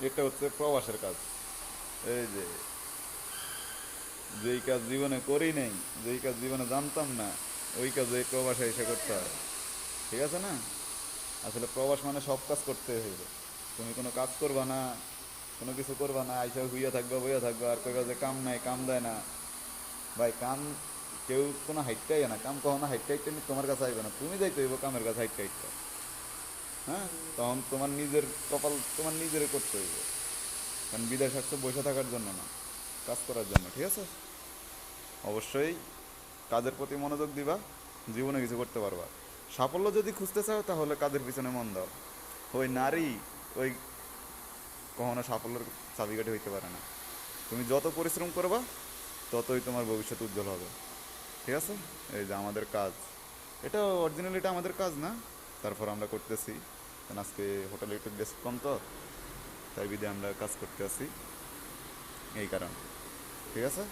এটা হচ্ছে প্রবাসের কাজ। এই যে, যেই কাজ জীবনে করি নাই, যেই কাজ জীবনে জানতাম না, ওই কাজ এই প্রবাসে এসে করতে হয়। ঠিক আছে না? আসলে প্রবাস মানে সব কাজ করতে হইবে। তুমি কোনো কাজ করবা না, কোনো কিছু করবা না, আইসা হুইয়া থাকবা বইয়া থাকবা আর কইবা যে কাম নাই, কাম দেয় না। ভাই কাম, কেউ কোনো হাইটটাই না, কাম কখনো হাইটটা হাইটটা তোমার কাছে আইবে না, তুমি যাইতে হইব কামের কাছে হাইটটা হাইটটা। হ্যাঁ, তখন তোমার নিজের কপাল তোমার নিজের করতে হইব। কারণ বিদেশ আসছে বসে থাকার জন্য না, কাজ করার জন্য। ঠিক আছে? অবশ্যই কাজের প্রতি মনোযোগ দিবা, জীবনে কিছু করতে পারবা। সাফল্য যদি খুঁজতে চাও তাহলে কাজের পিছনে মন দাও। ওই নারী, ওই কখনো সাফল্যের চাবিকাঠি হইতে পারে না। তুমি যত পরিশ্রম করবা ততই তোমার ভবিষ্যৎ উজ্জ্বল হবে। ঠিক আছে? এই যে আমাদের কাজ, এটা অরিজিনালি এটা আমাদের কাজ না, তারপর আমরা করতেছি। কারণ আজকে হোটেলে একটু বেশ কম তো, তাই বিধে আমরা কাজ করতে আছি, এই কারণ। ঠিক আছে?